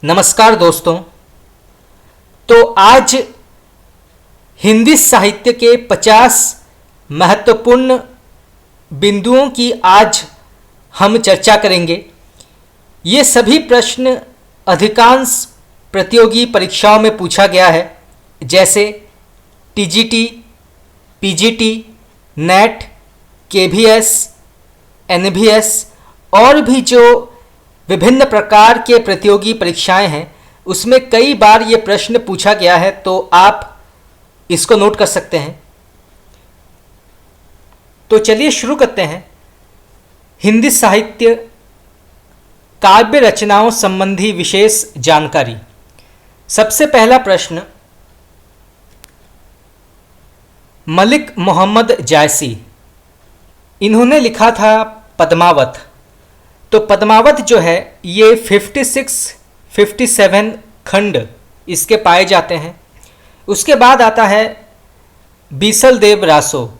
नमस्कार दोस्तों। तो आज हिंदी साहित्य के 50 महत्वपूर्ण बिंदुओं की आज हम चर्चा करेंगे। ये सभी प्रश्न अधिकांश प्रतियोगी परीक्षाओं में पूछा गया है, जैसे TGT, PGT, NET, KVS, NVS और भी जो विभिन्न प्रकार के प्रतियोगी परीक्षाएं हैं उसमें कई बार ये प्रश्न पूछा गया है, तो आप इसको नोट कर सकते हैं। तो चलिए शुरू करते हैं। हिंदी साहित्य काव्य रचनाओं संबंधी विशेष जानकारी। सबसे पहला प्रश्न, मलिक मोहम्मद जायसी, इन्होंने लिखा था पद्मावत। तो पद्मावत जो है ये 56-57 खंड इसके पाए जाते हैं। उसके बाद आता है बीसल देव रासो,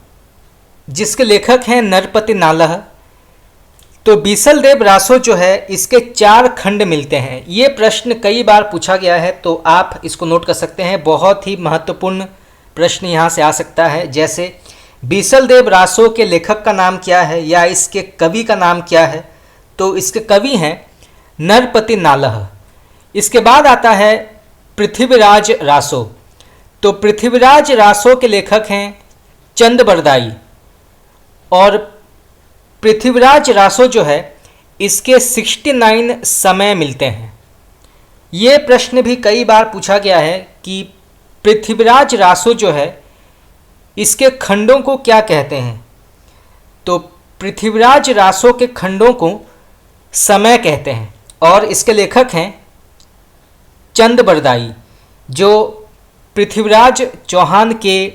जिसके लेखक हैं नरपति नालह। तो बीसल देव रासो जो है इसके 4 खंड मिलते हैं। ये प्रश्न कई बार पूछा गया है, तो आप इसको नोट कर सकते हैं। बहुत ही महत्वपूर्ण प्रश्न यहाँ से आ सकता है, जैसे बीसल देव रासो के लेखक का नाम क्या है या इसके कवि का नाम क्या है। तो इसके कवि हैं नरपति नालह। इसके बाद आता है पृथ्वीराज रासो। तो पृथ्वीराज रासो के लेखक हैं चंद बरदाई। और पृथ्वीराज रासो जो है इसके 69 समय मिलते हैं। ये प्रश्न भी कई बार पूछा गया है कि पृथ्वीराज रासो जो है इसके खंडों को क्या कहते हैं। तो पृथ्वीराज रासो के खंडों को समय कहते हैं और इसके लेखक हैं चंद बरदाई, जो पृथ्वीराज चौहान के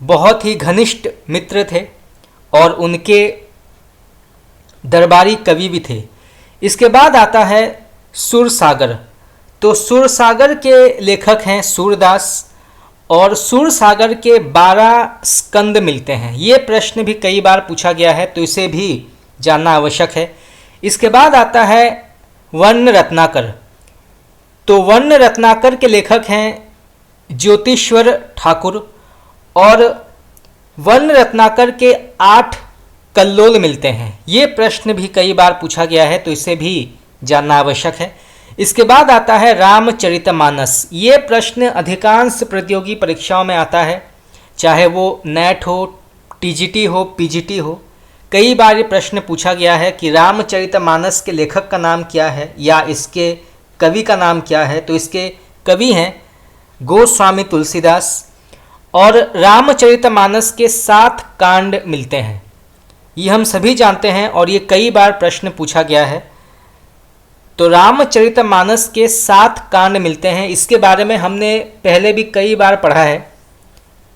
बहुत ही घनिष्ठ मित्र थे और उनके दरबारी कवि भी थे। इसके बाद आता है सुरसागर। तो सुरसागर के लेखक हैं सूरदास और सुरसागर के 12 स्कंद मिलते हैं। ये प्रश्न भी कई बार पूछा गया है, तो इसे भी जानना आवश्यक है। इसके बाद आता है वर्ण रत्नाकर। तो वर्ण रत्नाकर के लेखक हैं ज्योतिश्वर ठाकुर और वर्ण रत्नाकर के 8 कल्लोल मिलते हैं। ये प्रश्न भी कई बार पूछा गया है, तो इसे भी जानना आवश्यक है। इसके बाद आता है रामचरितमानस। ये प्रश्न अधिकांश प्रतियोगी परीक्षाओं में आता है, चाहे वो नेट हो, टीजीटी हो, पीजीटी हो। कई बार ये प्रश्न पूछा गया है कि रामचरितमानस के लेखक का नाम क्या है या इसके कवि का नाम क्या है। तो इसके कवि हैं गोस्वामी तुलसीदास और रामचरितमानस के 7 कांड मिलते हैं। ये हम सभी जानते हैं और ये कई बार प्रश्न पूछा गया है। तो रामचरितमानस के 7 कांड मिलते हैं। इसके बारे में हमने पहले भी कई बार पढ़ा है,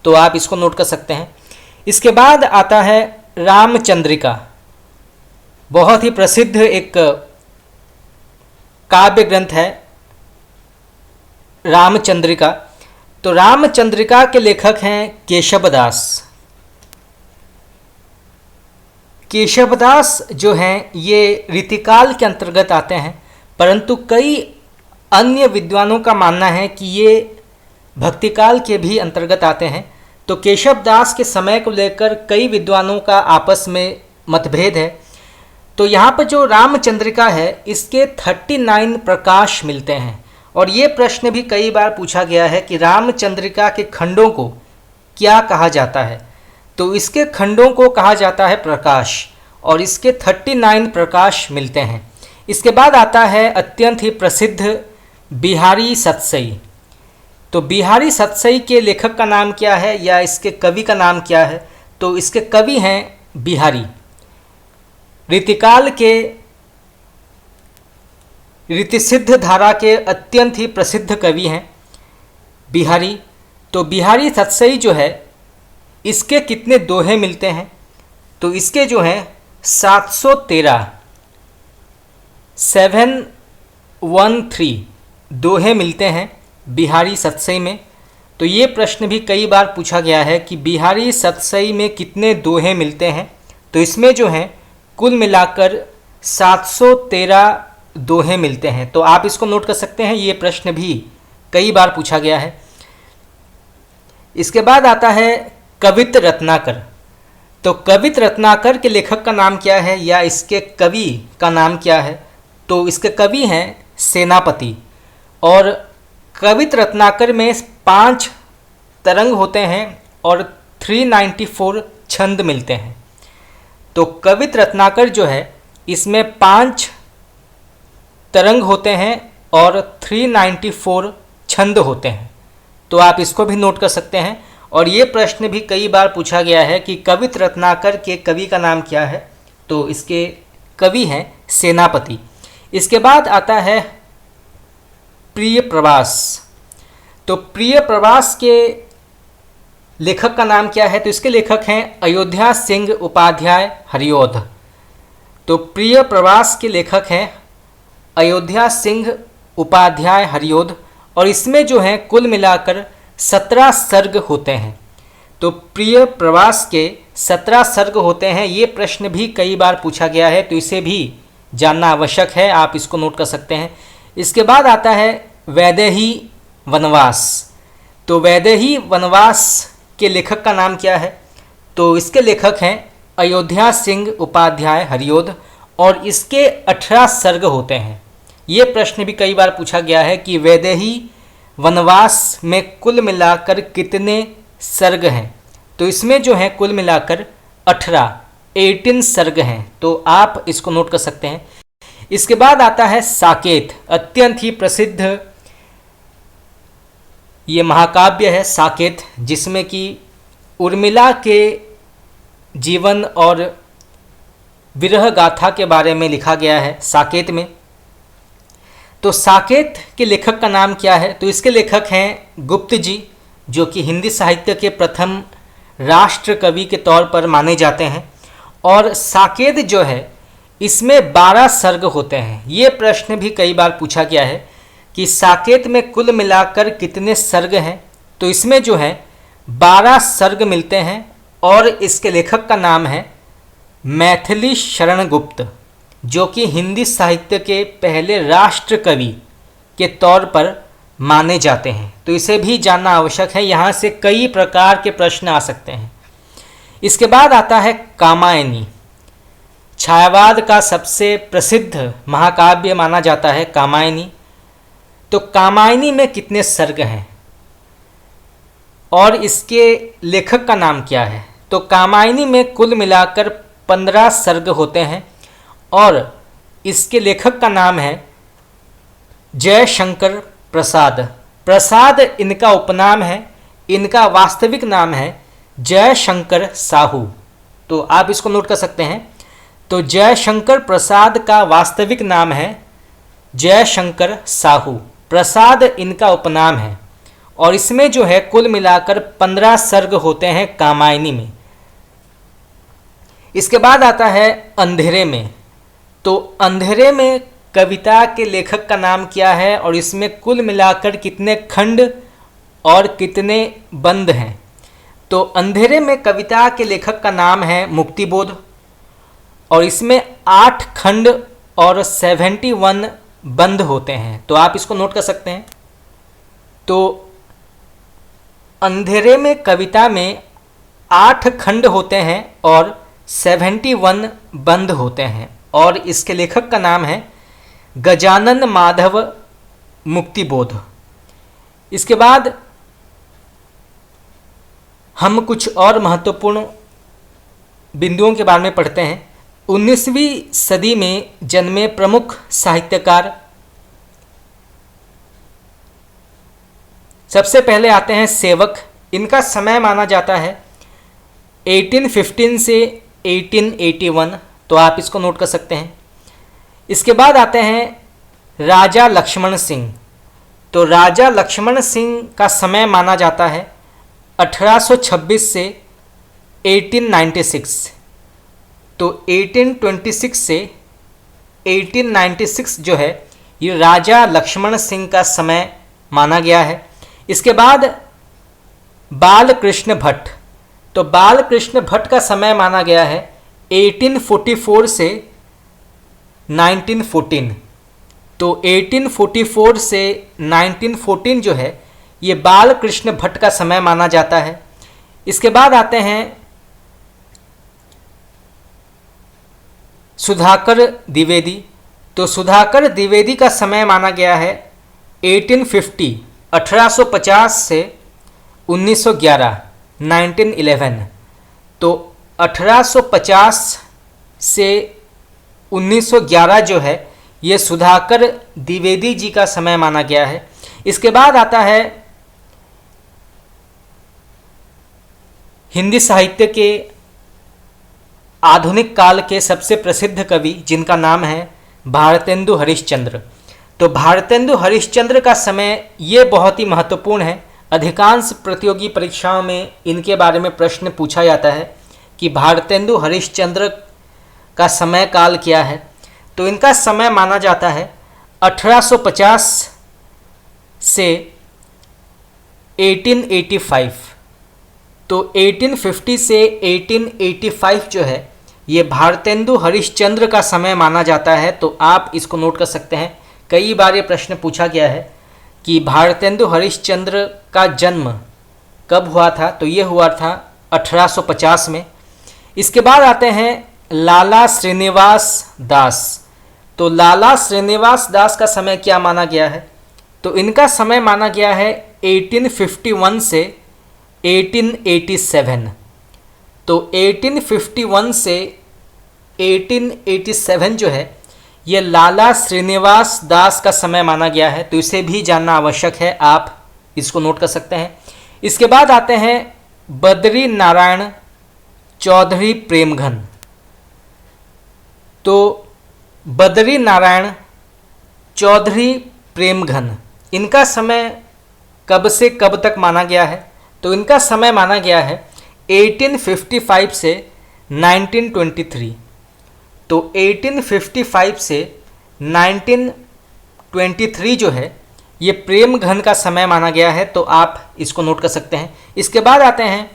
तो आप इसको नोट कर सकते हैं। इसके बाद आता है रामचंद्रिका। बहुत ही प्रसिद्ध एक काव्य ग्रंथ है रामचंद्रिका। तो रामचंद्रिका के लेखक हैं केशवदास। केशवदास जो हैं ये रीतिकाल के अंतर्गत आते हैं, परंतु कई अन्य विद्वानों का मानना है कि ये भक्तिकाल के भी अंतर्गत आते हैं। तो केशवदास के समय को लेकर कई विद्वानों का आपस में मतभेद है। तो यहाँ पर जो रामचंद्रिका है इसके 39 प्रकाश मिलते हैं और ये प्रश्न भी कई बार पूछा गया है कि रामचंद्रिका के खंडों को क्या कहा जाता है। तो इसके खंडों को कहा जाता है प्रकाश और इसके 39 प्रकाश मिलते हैं। इसके बाद आता है अत्यंत ही प्रसिद्ध बिहारी सतसई। तो बिहारी सतसई के लेखक का नाम क्या है या इसके कवि का नाम क्या है। तो इसके कवि हैं बिहारी। रीतिकाल के रीतिसिद्ध धारा के अत्यंत ही प्रसिद्ध कवि हैं बिहारी। तो बिहारी सतसई जो है इसके कितने दोहे मिलते हैं। तो इसके जो हैं 713 713 दोहे मिलते हैं बिहारी सतसई में। तो ये प्रश्न भी कई बार पूछा गया है कि बिहारी सतसई में कितने दोहे मिलते हैं। तो इसमें जो हैं कुल मिलाकर 713 दोहे मिलते हैं। तो आप इसको नोट कर सकते हैं, ये प्रश्न भी कई बार पूछा गया है। इसके बाद आता है कवित्त रत्नाकर। तो कवित्त रत्नाकर के लेखक का नाम क्या है या इसके कवि का नाम क्या है? तो इसके कवि हैं सेनापति। और कवित्त रत्नाकर में 5 तरंग होते हैं और 394 छंद मिलते हैं। तो कवित्त रत्नाकर जो है इसमें 5 तरंग होते हैं और 394 छंद होते हैं। तो आप इसको भी नोट कर सकते हैं। और ये प्रश्न भी कई बार पूछा गया है कि कवित्त रत्नाकर के कवि का नाम क्या है? तो इसके कवि हैं सेनापति। इसके बाद आता है प्रिय प्रवास। तो प्रिय प्रवास के लेखक का नाम क्या है? तो इसके लेखक हैं अयोध्या सिंह उपाध्याय हरिऔध। तो प्रिय प्रवास के लेखक हैं अयोध्या सिंह उपाध्याय हरिऔध। और इसमें जो है कुल मिलाकर 17 सर्ग होते हैं। तो प्रिय प्रवास के 17 सर्ग होते हैं। ये प्रश्न भी कई बार पूछा गया है, तो इसे भी जानना आवश्यक है, आप इसको नोट कर सकते हैं। इसके बाद आता है वैदेही वनवास। तो वैदेही वनवास के लेखक का नाम क्या है? तो इसके लेखक हैं अयोध्या सिंह उपाध्याय हरिऔध और इसके 18 सर्ग होते हैं। ये प्रश्न भी कई बार पूछा गया है कि वैदेही वनवास में कुल मिलाकर कितने सर्ग हैं? तो इसमें जो है कुल मिलाकर 18 सर्ग हैं। तो आप इसको नोट कर सकते हैं। इसके बाद आता है साकेत। अत्यंत ही प्रसिद्ध ये महाकाव्य है साकेत, जिसमें कि उर्मिला के जीवन और विरह गाथा के बारे में लिखा गया है साकेत में। तो साकेत के लेखक का नाम क्या है? तो इसके लेखक हैं गुप्त जी, जो कि हिंदी साहित्य के प्रथम राष्ट्र कवि के तौर पर माने जाते हैं। और साकेत जो है इसमें 12 सर्ग होते हैं। ये प्रश्न भी कई बार पूछा गया है कि साकेत में कुल मिलाकर कितने सर्ग हैं? तो इसमें जो है 12 सर्ग मिलते हैं और इसके लेखक का नाम है मैथिली शरण गुप्त, जो कि हिंदी साहित्य के पहले राष्ट्र कवि के तौर पर माने जाते हैं। तो इसे भी जानना आवश्यक है, यहाँ से कई प्रकार के प्रश्न आ सकते हैं। इसके बाद आता है कामायनी। छायावाद का सबसे प्रसिद्ध महाकाव्य माना जाता है कामायनी। तो कामायनी में कितने सर्ग हैं और इसके लेखक का नाम क्या है? तो कामायनी में कुल मिलाकर 15 सर्ग होते हैं और इसके लेखक का नाम है जयशंकर प्रसाद। प्रसाद इनका उपनाम है, इनका वास्तविक नाम है जयशंकर साहू। तो आप इसको नोट कर सकते हैं। तो जयशंकर प्रसाद का वास्तविक नाम है जयशंकर साहू। प्रसाद इनका उपनाम है और इसमें जो है कुल मिलाकर 15 सर्ग होते हैं कामायनी में। इसके बाद आता है अंधेरे में। तो अंधेरे में कविता के लेखक का नाम क्या है और इसमें कुल मिलाकर कितने खंड और कितने बंद हैं? तो अंधेरे में कविता के लेखक का नाम है मुक्तिबोध और इसमें 8 खंड और 71 बंद होते हैं। तो आप इसको नोट कर सकते हैं। तो अंधेरे में कविता में 8 खंड होते हैं और 71 बंद होते हैं और इसके लेखक का नाम है गजानन माधव मुक्तिबोध। इसके बाद हम कुछ और महत्वपूर्ण बिंदुओं के बारे में पढ़ते हैं। 19वीं सदी में जन्मे प्रमुख साहित्यकार। सबसे पहले आते हैं सेवक। इनका समय माना जाता है 1815 से 1881। तो आप इसको नोट कर सकते हैं। इसके बाद आते हैं राजा लक्ष्मण सिंह। तो राजा लक्ष्मण सिंह का समय माना जाता है 1826 से 1896। तो 1826 से 1896 जो है ये राजा लक्ष्मण सिंह का समय माना गया है। इसके बाद बालकृष्ण भट्ट। तो बालकृष्ण भट्ट का समय माना गया है 1844 से 1914। तो 1844 से 1914 जो है ये बाल कृष्ण भट्ट का समय माना जाता है। इसके बाद आते हैं सुधाकर द्विवेदी। तो सुधाकर द्विवेदी का समय माना गया है 1850 1850 से 1911 1911। तो 1850 से 1911 जो है ये सुधाकर द्विवेदी जी का समय माना गया है। इसके बाद आता है हिंदी साहित्य के आधुनिक काल के सबसे प्रसिद्ध कवि जिनका नाम है भारतेंदु हरिश्चंद्र। तो भारतेंदु हरिश्चंद्र का समय ये बहुत ही महत्वपूर्ण है। अधिकांश प्रतियोगी परीक्षाओं में इनके बारे में प्रश्न पूछा जाता है कि भारतेंदु हरिश्चंद्र का समय काल क्या है। तो इनका समय माना जाता है 1850 से 1885। तो 1850 से 1885 जो है ये भारतेंदु हरिश्चंद्र का समय माना जाता है। तो आप इसको नोट कर सकते हैं। कई बार ये प्रश्न पूछा गया है कि भारतेंदु हरिश्चंद्र का जन्म कब हुआ था। तो ये हुआ था 1850 में। इसके बाद आते हैं लाला श्रीनिवास दास। तो लाला श्रीनिवास दास का समय क्या माना गया है। तो इनका समय माना गया है 1851 से 1887। तो 1851 से 1887 जो है ये लाला श्रीनिवास दास का समय माना गया है। तो इसे भी जानना आवश्यक है, आप इसको नोट कर सकते हैं। इसके बाद आते हैं बद्री नारायण चौधरी प्रेमघन। तो बद्री नारायण चौधरी प्रेमघन इनका समय कब से कब तक माना गया है। तो इनका समय माना गया है 1855 से 1923। तो 1855 से 1923 जो है ये प्रेमघन का समय माना गया है। तो आप इसको नोट कर सकते हैं। इसके बाद आते हैं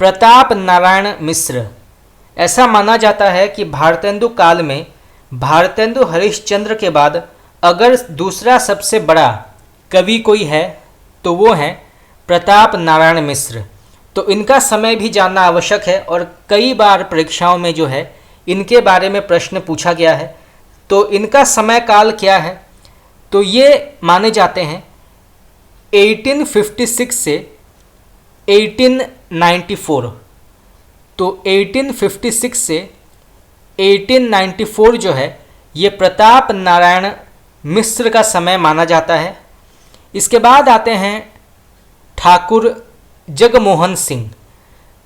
प्रताप नारायण मिश्र। ऐसा माना जाता है कि भारतेंदु काल में भारतेंदु हरिश्चंद्र के बाद अगर दूसरा सबसे बड़ा कवि कोई है तो वो है प्रताप नारायण मिश्र। तो इनका समय भी जानना आवश्यक है और कई बार परीक्षाओं में जो है इनके बारे में प्रश्न पूछा गया है। तो इनका समय काल क्या है। तो ये माने जाते हैं 1856 से 1894। तो 1856 से 1894 जो है ये प्रताप नारायण मिश्र का समय माना जाता है। इसके बाद आते हैं ठाकुर जगमोहन सिंह।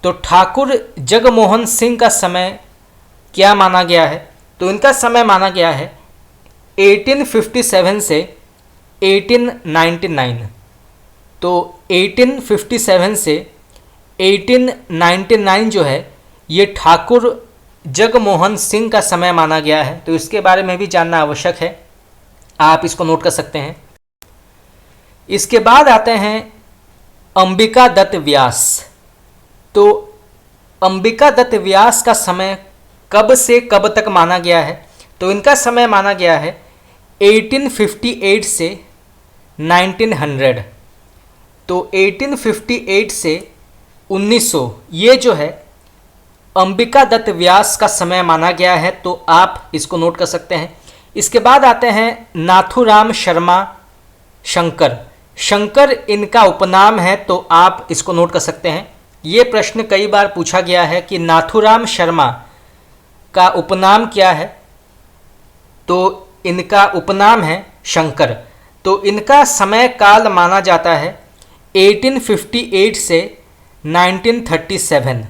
तो ठाकुर जगमोहन सिंह का समय क्या माना गया है। तो इनका समय माना गया है 1857 से 1899। तो 1857 से 1899 जो है ये ठाकुर जगमोहन सिंह का समय माना गया है। तो इसके बारे में भी जानना आवश्यक है, आप इसको नोट कर सकते हैं। इसके बाद आते हैं अंबिका दत्त व्यास। तो अंबिका दत्त व्यास का समय कब से कब तक माना गया है। तो इनका समय माना गया है 1858 से 1900। तो 1858 से 1900 ये जो है अंबिका दत्त व्यास का समय माना गया है। तो आप इसको नोट कर सकते हैं। इसके बाद आते हैं नाथुराम शर्मा शंकर। शंकर इनका उपनाम है। तो आप इसको नोट कर सकते हैं। ये प्रश्न कई बार पूछा गया है कि नाथुराम शर्मा का उपनाम क्या है। तो इनका उपनाम है शंकर। तो इनका समय काल माना जाता है 1858 से 1937।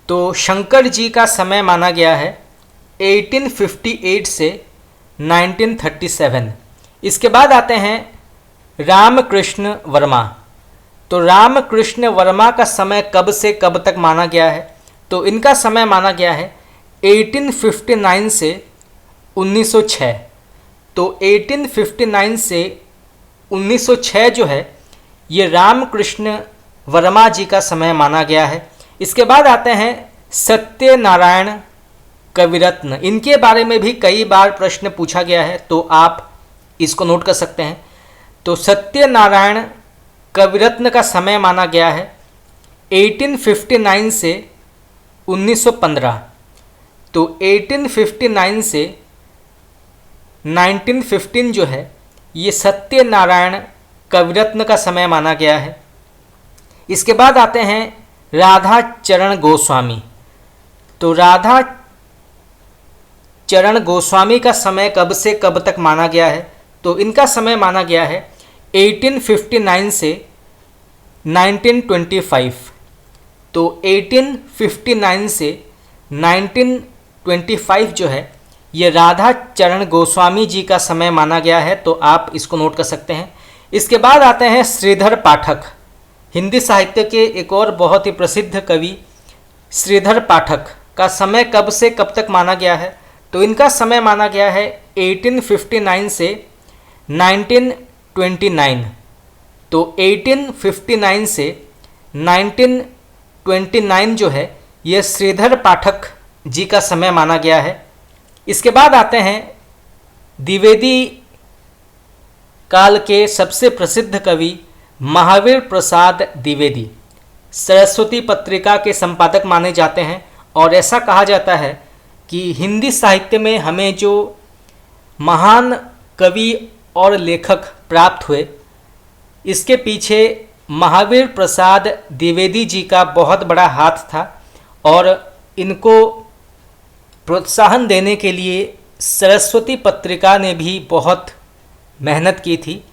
तो शंकर जी का समय माना गया है 1858 से 1937। इसके बाद आते हैं रामकृष्ण वर्मा। तो रामकृष्ण वर्मा का समय कब से कब तक माना गया है। तो इनका समय माना गया है 1859 से 1906। तो 1859 से 1906 जो है ये रामकृष्ण वर्मा जी का समय माना गया है। इसके बाद आते हैं सत्यनारायण कविरत्न। इनके बारे में भी कई बार प्रश्न पूछा गया है। तो आप इसको नोट कर सकते हैं। तो सत्यनारायण कविरत्न का समय माना गया है 1859 से 1915। तो 1859 से 1915 जो है ये सत्यनारायण कविरत्न का समय माना गया है। इसके बाद आते हैं राधा चरण गोस्वामी। तो राधा चरण गोस्वामी का समय कब से कब तक माना गया है? तो इनका समय माना गया है 1859 से 1925। तो 1859 से 1925 जो है ये राधा चरण गोस्वामी जी का समय माना गया है। तो आप इसको नोट कर सकते हैं। इसके बाद आते हैं श्रीधर पाठक। हिंदी साहित्य के एक और बहुत ही प्रसिद्ध कवि श्रीधर पाठक का समय कब से कब तक माना गया है? तो इनका समय माना गया है 1859 से 1929। तो 1859 से 1929 जो है ये श्रीधर पाठक जी का समय माना गया है। इसके बाद आते हैं द्विवेदी काल के सबसे प्रसिद्ध कवि महावीर प्रसाद द्विवेदी। सरस्वती पत्रिका के संपादक माने जाते हैं और ऐसा कहा जाता है कि हिंदी साहित्य में हमें जो महान कवि और लेखक प्राप्त हुए इसके पीछे महावीर प्रसाद द्विवेदी जी का बहुत बड़ा हाथ था और इनको प्रोत्साहन देने के लिए सरस्वती पत्रिका ने भी बहुत मेहनत की थी।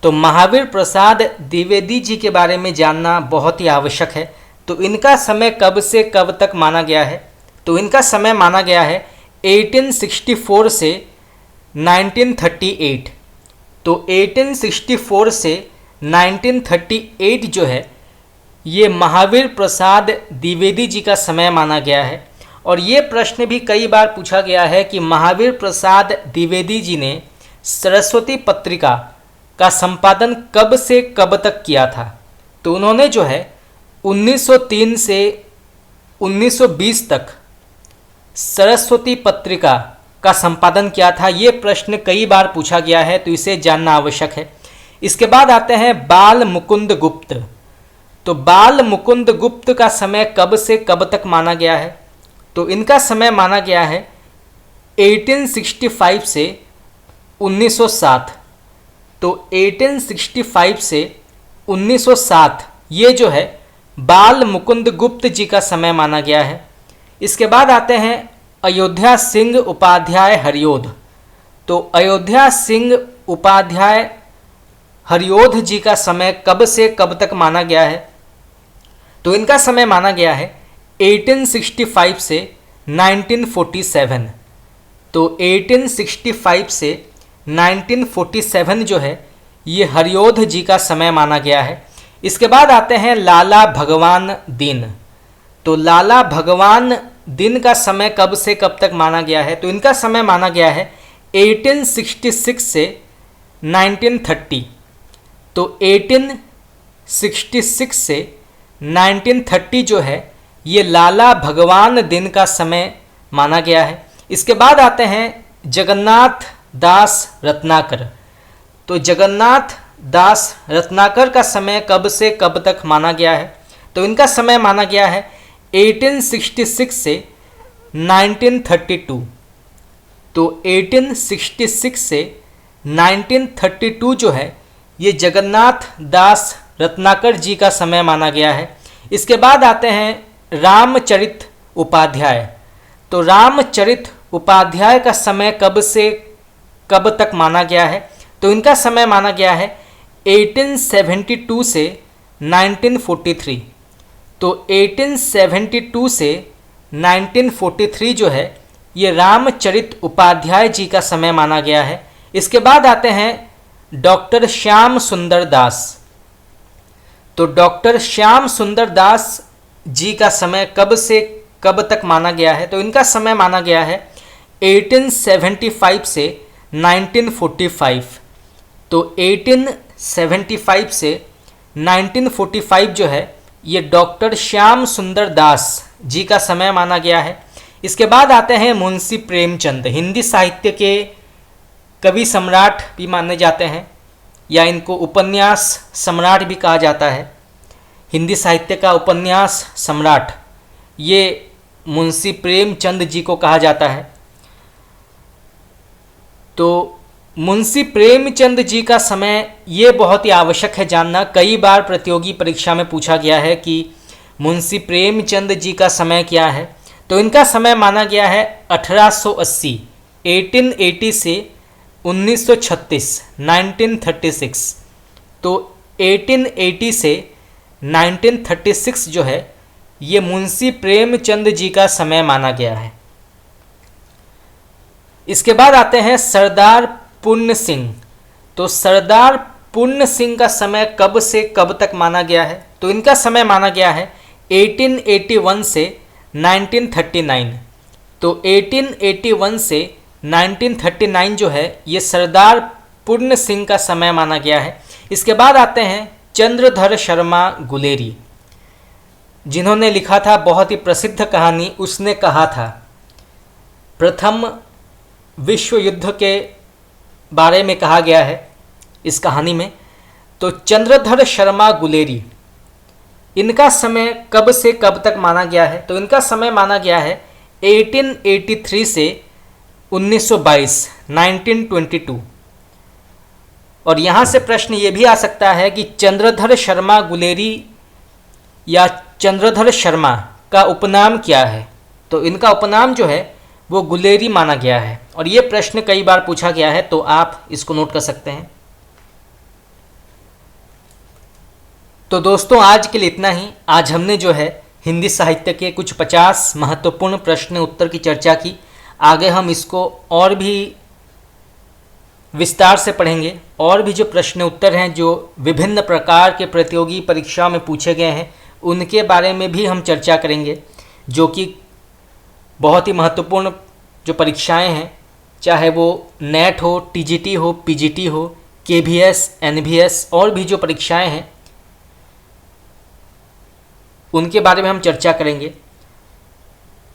तो महावीर प्रसाद द्विवेदी जी के बारे में जानना बहुत ही आवश्यक है। तो इनका समय कब से कब तक माना गया है? तो इनका समय माना गया है 1864 से 1938। तो 1864 से 1938 जो है ये महावीर प्रसाद द्विवेदी जी का समय माना गया है। और ये प्रश्न भी कई बार पूछा गया है कि महावीर प्रसाद द्विवेदी जी ने सरस्वती पत्रिका का संपादन कब से कब तक किया था? तो उन्होंने जो है 1903 से 1920 तक सरस्वती पत्रिका का संपादन किया था। ये प्रश्न कई बार पूछा गया है तो इसे जानना आवश्यक है। इसके बाद आते हैं बाल मुकुंद गुप्त। तो बाल मुकुंद गुप्त का समय कब से कब तक माना गया है? तो इनका समय माना गया है 1865 से 1907। तो 1865 से 1907 ये जो है बाल मुकुंद गुप्त जी का समय माना गया है। इसके बाद आते हैं अयोध्या सिंह उपाध्याय हरिओध। तो अयोध्या सिंह उपाध्याय हरिओध जी का समय कब से कब तक माना गया है? तो इनका समय माना गया है 1865 से 1947। तो 1865 से 1947 जो है ये हरिओध जी का समय माना गया है। इसके बाद आते हैं लाला भगवान दीन। तो लाला भगवान दीन का समय कब से कब तक माना गया है? तो इनका समय माना गया है 1866 से 1930। तो 1866 से 1930 जो है ये लाला भगवान दीन का समय माना गया है। इसके बाद आते हैं जगन्नाथ दास रत्नाकर। तो जगन्नाथ दास रत्नाकर का समय कब से कब तक माना गया है? तो इनका समय माना गया है 1866 से 1932। तो 1866 से 1932 जो है ये जगन्नाथ दास रत्नाकर जी का समय माना गया है। इसके बाद आते हैं रामचरित उपाध्याय। तो रामचरित उपाध्याय का समय कब से कब तक माना गया है? तो इनका समय माना गया है 1872 से 1943। तो 1872 से 1943 जो है ये रामचरित उपाध्याय जी का समय माना गया है। इसके बाद आते हैं डॉक्टर श्याम सुंदर दास। तो डॉक्टर श्याम सुंदर दास जी का समय कब से कब तक माना गया है? तो इनका समय माना गया है 1875 से 1945। तो 1875 से 1945 जो है ये डॉक्टर श्याम सुंदर दास जी का समय माना गया है। इसके बाद आते हैं मुंशी प्रेमचंद। हिंदी साहित्य के कवि सम्राट भी माने जाते हैं, या इनको उपन्यास सम्राट भी कहा जाता है। हिंदी साहित्य का उपन्यास सम्राट ये मुंशी प्रेमचंद जी को कहा जाता है। तो मुंशी प्रेमचंद जी का समय ये बहुत ही आवश्यक है जानना। कई बार प्रतियोगी परीक्षा में पूछा गया है कि मुंशी प्रेमचंद जी का समय क्या है। तो इनका समय माना गया है 1880 1880 से 1936 1936। तो 1880 से 1936 जो है ये मुंशी प्रेमचंद जी का समय माना गया है। इसके बाद आते हैं सरदार पूर्ण सिंह। तो सरदार पूर्ण सिंह का समय कब से कब तक माना गया है? तो इनका समय माना गया है 1881 से 1939। तो 1881 से 1939 जो है ये सरदार पूर्ण सिंह का समय माना गया है। इसके बाद आते हैं चंद्रधर शर्मा गुलेरी, जिन्होंने लिखा था बहुत ही प्रसिद्ध कहानी उसने कहा था। प्रथम विश्व युद्ध के बारे में कहा गया है इस कहानी में। तो चंद्रधर शर्मा गुलेरी, इनका समय कब से कब तक माना गया है? तो इनका समय माना गया है 1883 से 1922 1922। और यहाँ से प्रश्न ये भी आ सकता है कि चंद्रधर शर्मा गुलेरी या चंद्रधर शर्मा का उपनाम क्या है? तो इनका उपनाम जो है वो गुलेरी माना गया है, और ये प्रश्न कई बार पूछा गया है, तो आप इसको नोट कर सकते हैं। तो दोस्तों आज के लिए इतना ही। आज हमने जो है हिंदी साहित्य के कुछ 50 महत्वपूर्ण प्रश्न उत्तर की चर्चा की। आगे हम इसको और भी विस्तार से पढ़ेंगे, और भी जो प्रश्न उत्तर हैं जो विभिन्न प्रकार के प्रतियोगी परीक्षा में पूछे गए हैं उनके बारे में भी हम चर्चा करेंगे, जो कि बहुत ही महत्वपूर्ण जो परीक्षाएं हैं, चाहे वो नेट हो, टीजीटी हो, पीजीटी हो, केवीएस, एनवीएस और भी जो परीक्षाएं हैं उनके बारे में हम चर्चा करेंगे।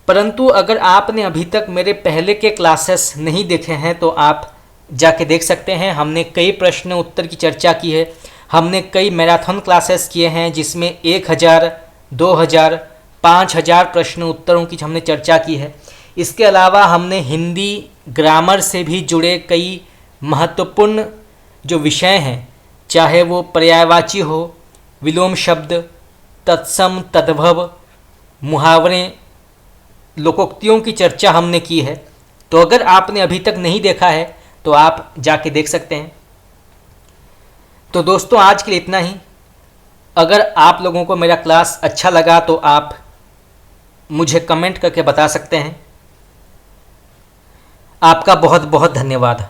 परंतु अगर आपने अभी तक मेरे पहले के क्लासेस नहीं देखे हैं तो आप जाके देख सकते हैं। हमने कई प्रश्न उत्तर की चर्चा की है। हमने कई मैराथन क्लासेस किए हैं जिसमें 1000, 2000, 5000 प्रश्न उत्तरों की हमने चर्चा की है। इसके अलावा हमने हिंदी ग्रामर से भी जुड़े कई महत्वपूर्ण जो विषय हैं, चाहे वो पर्यायवाची हो, विलोम शब्द, तत्सम, तद्भव, मुहावरे, लोकोक्तियों की चर्चा हमने की है। तो अगर आपने अभी तक नहीं देखा है तो आप जाके देख सकते हैं। तो दोस्तों आज के लिए इतना ही। अगर आप लोगों को मेरा क्लास अच्छा लगा तो आप मुझे कमेंट करके बता सकते हैं। आपका बहुत बहुत धन्यवाद।